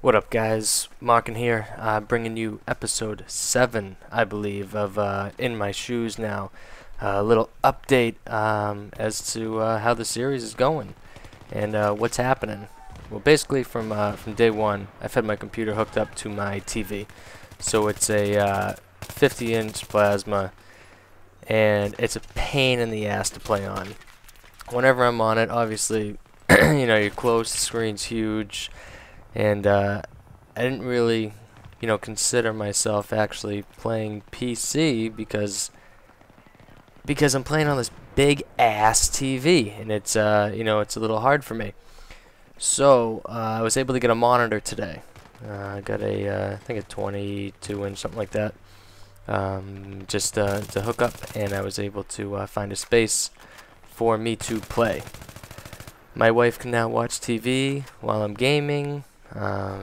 What up, guys? Markin here, bringing you episode 7, I believe, of In My Shoes now. A little update as to how the series is going and what's happening. Well, basically, from day one, I've had my computer hooked up to my TV. So it's a 50-inch plasma, and it's a pain in the ass to play on. Whenever I'm on it, obviously, you're close, the screen's huge. And I didn't really, consider myself actually playing PC because I'm playing on this big ass TV, and it's it's a little hard for me. So I was able to get a monitor today. I got I think a 22-inch, something like that, just to hook up, and I was able to find a space for me to play. My wife can now watch TV while I'm gaming.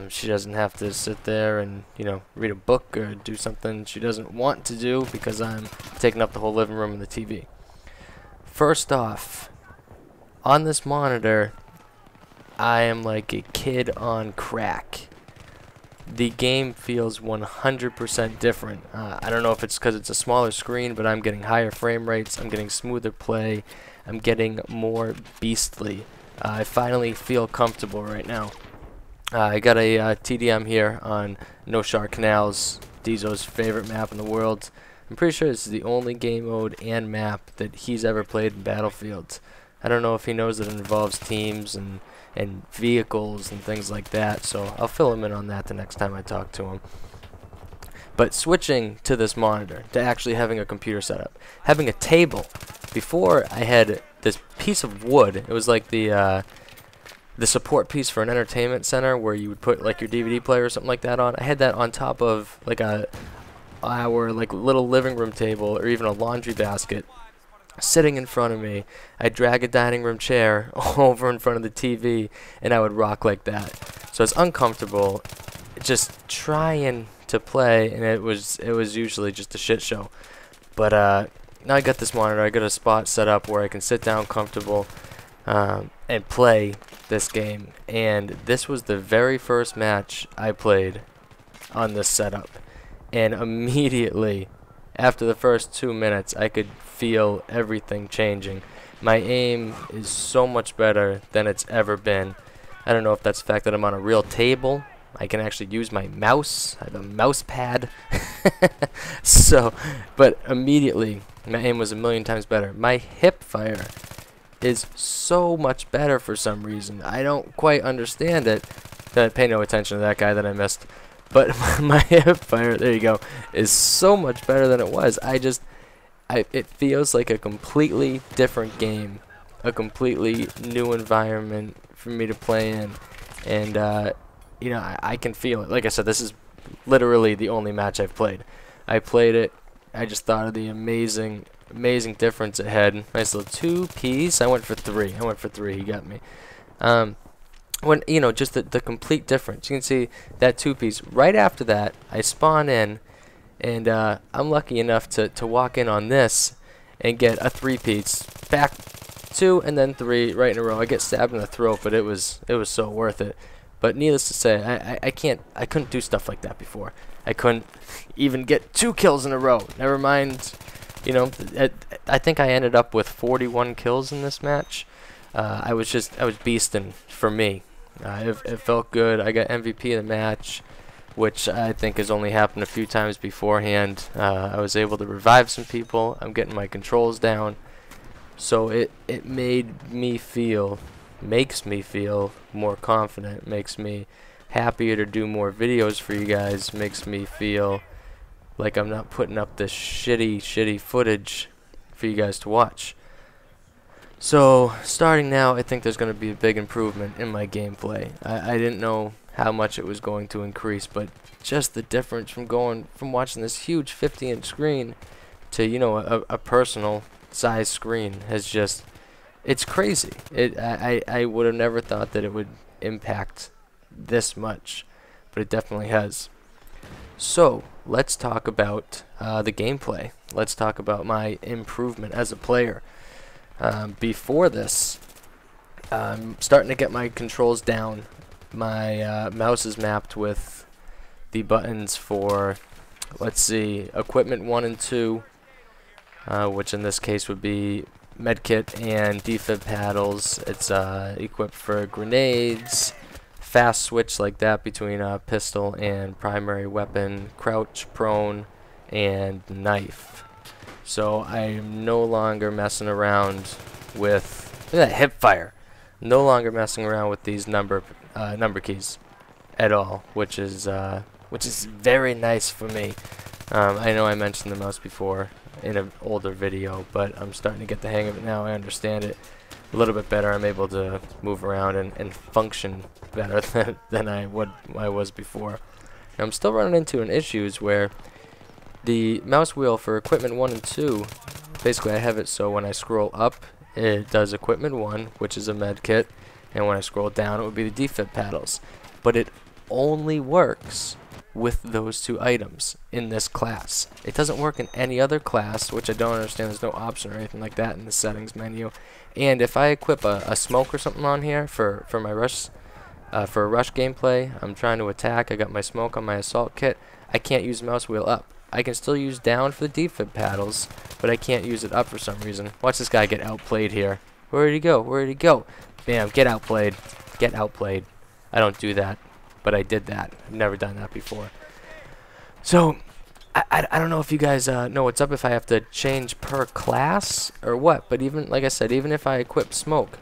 She doesn't have to sit there and, read a book or do something she doesn't want to do because I'm taking up the whole living room and the TV. First off, on this monitor, I am like a kid on crack. The game feels 100% different. I don't know if it's because it's a smaller screen, but I'm getting higher frame rates, I'm getting smoother play, I'm getting more beastly. I finally feel comfortable right now. I got a TDM here on No Shark Canals, Dizo's favorite map in the world. I'm pretty sure this is the only game mode and map that he's ever played in Battlefield. I don't know if he knows that it involves teams and vehicles and things like that, so I'll fill him in on that the next time I talk to him. But switching to this monitor, to actually having a computer setup, having a table. Before, I had this piece of wood. It was like the support piece for an entertainment center where you would put like your DVD player or something like that on. I had that on top of like our little living room table or even a laundry basket sitting in front of me. I'd drag a dining room chair over in front of the TV and I would rock like that. So it's uncomfortable just trying to play, and it was usually just a shit show. But now I got this monitor, I got a spot set up where I can sit down comfortable and play this game, and this was the very first match I played on this setup, and immediately after the first 2 minutes I could feel everything changing. My aim is so much better than it's ever been. I don't know if that's the fact that I'm on a real table. I can actually use my mouse. I have a mouse pad. But immediately my aim was a million times better. My hip fire is so much better for some reason. I don't quite understand it. Pay no attention to that guy that I missed. But my hip fire, there you go, is so much better than it was. It feels like a completely different game, a completely new environment for me to play in, and I can feel it. Like I said, this is literally the only match I've played. I played it. I just thought of the amazing difference it had. Nice little 2-piece. I went for 3. He got me. Just the complete difference. You can see that 2-piece. Right after that, I spawn in, and I'm lucky enough to walk in on this and get a 3-piece. Back 2 and then 3 right in a row. I get stabbed in the throat, but it was so worth it. But needless to say, I couldn't do stuff like that before. I couldn't even get 2 kills in a row. Never mind. I think I ended up with 41 kills in this match. I was beasting for me. It felt good. I got MVP of the match, which I think has only happened a few times beforehand. I was able to revive some people. I'm getting my controls down. So it makes me feel more confident, makes me happier to do more videos for you guys, makes me feel like I'm not putting up this shitty footage for you guys to watch. So starting now, I think there's going to be a big improvement in my gameplay. I didn't know how much it was going to increase, but just the difference from watching this huge 50-inch screen to a personal size screen has just, it's crazy. I would have never thought that it would impact this much, but it definitely has. So let's talk about the gameplay. Let's talk about my improvement as a player. Before this, I'm starting to get my controls down my mouse is mapped with the buttons for, let's see, equipment 1 and 2, which in this case would be medkit and defib paddles. It's equipped for grenades, fast switch like that between pistol and primary weapon, crouch, prone, and knife. So I am no longer messing around with, look at that hip fire. No longer messing around with these number keys at all, which is very nice for me. I know I mentioned the mouse before in an older video, but I'm starting to get the hang of it now. I understand it a little bit better. I'm able to move around and function better than I was before. And I'm still running into issues where the mouse wheel for equipment 1 and 2, basically I have it so when I scroll up, it does equipment 1, which is a med kit, and when I scroll down, it would be the defib paddles. But it only works with those 2 items in this class. It doesn't work in any other class, which I don't understand. There's no option or anything like that in the settings menu. And if I equip a smoke or something on here for my rush, for a rush gameplay, I'm trying to attack, I got my smoke on my assault kit, I can't use mouse wheel up. I can still use down for the defib paddles, but I can't use it up for some reason. Watch this guy get outplayed here. Where did he go? Where did he go? Bam, get outplayed. Get outplayed. I don't do that, but I did that. I've never done that before. So, I don't know if you guys know what's up, if I have to change per class or what, but even, like I said, even if I equip smoke,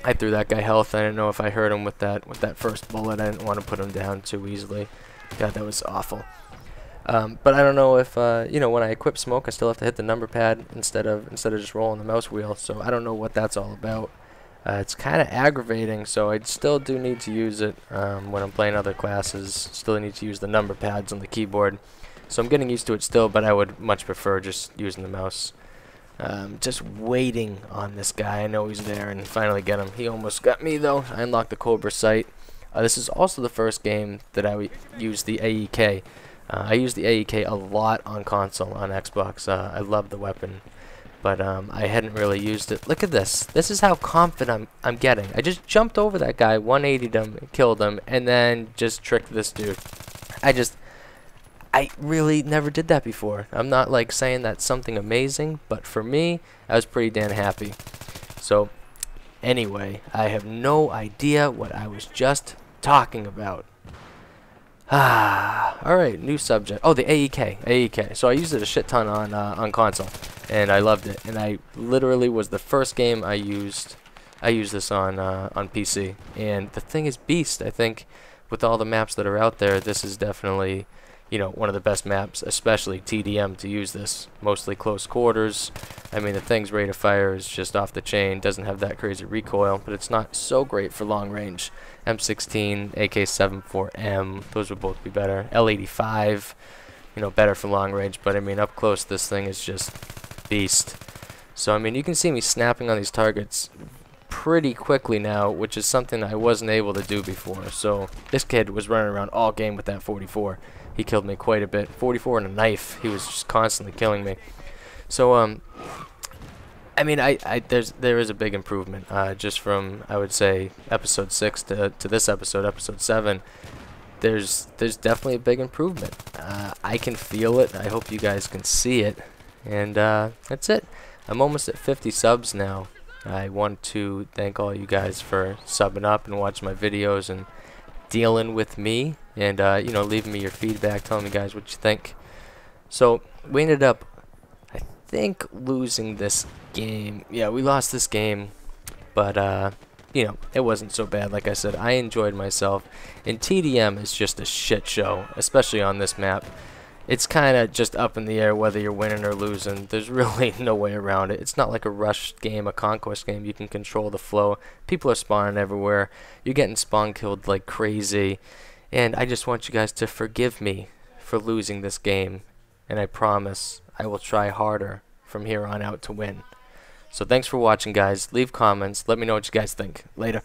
I threw that guy health. I didn't know if I hurt him with that first bullet. I didn't want to put him down too easily. God, that was awful. But I don't know if you know, when I equip smoke, I still have to hit the number pad instead of just rolling the mouse wheel. So I don't know what that's all about. It's kind of aggravating. So I still do need to use it when I'm playing other classes. Still need to use the number pads on the keyboard. So I'm getting used to it still, but I would much prefer just using the mouse. Just waiting on this guy. I know he's there, and finally get him. He almost got me though. I unlocked the Cobra sight. This is also the first game that I used the AEK. I use the AEK a lot on console, on Xbox. I love the weapon, but I hadn't really used it. Look at this. This is how confident I'm getting. I just jumped over that guy, 180'd him, killed him, and then just tricked this dude. I really never did that before. I'm not like saying that's something amazing, but for me, I was pretty damn happy. So, anyway, I have no idea what I was just talking about. Alright, new subject. Oh, the AEK. So I used it a shit ton on console, and I loved it. And I literally was the first game I used this on PC. And the thing is beast. I think with all the maps that are out there, this is definitely, you know, one of the best maps, especially TDM, to use this. Mostly close quarters. I mean, the thing's rate of fire is just off the chain. Doesn't have that crazy recoil, but it's not so great for long range. M16, AK-74M, those would both be better. L85, you know, better for long range, but I mean, up close, this thing is just beast. So, I mean, you can see me snapping on these targets pretty quickly now, which is something I wasn't able to do before. So, this kid was running around all game with that 44. He killed me quite a bit. 44 and a knife. He was just constantly killing me. So, I mean, there is a big improvement, just from, I would say, episode 6 to this episode, episode 7. There's definitely a big improvement. I can feel it. I hope you guys can see it. And that's it. I'm almost at 50 subs now. I want to thank all you guys for subbing up and watching my videos and dealing with me, and you know, leaving me your feedback, telling me guys what you think. So we ended up, I think, losing this game. Yeah, we lost this game, but you know, it wasn't so bad. Like I said, I enjoyed myself, and TDM is just a shit show, especially on this map. It's kind of just up in the air whether you're winning or losing. There's really no way around it. It's not like a rush game, a conquest game. You can control the flow. People are spawning everywhere. You're getting spawn killed like crazy. And I just want you guys to forgive me for losing this game. And I promise I will try harder from here on out to win. So thanks for watching, guys. Leave comments. Let me know what you guys think. Later.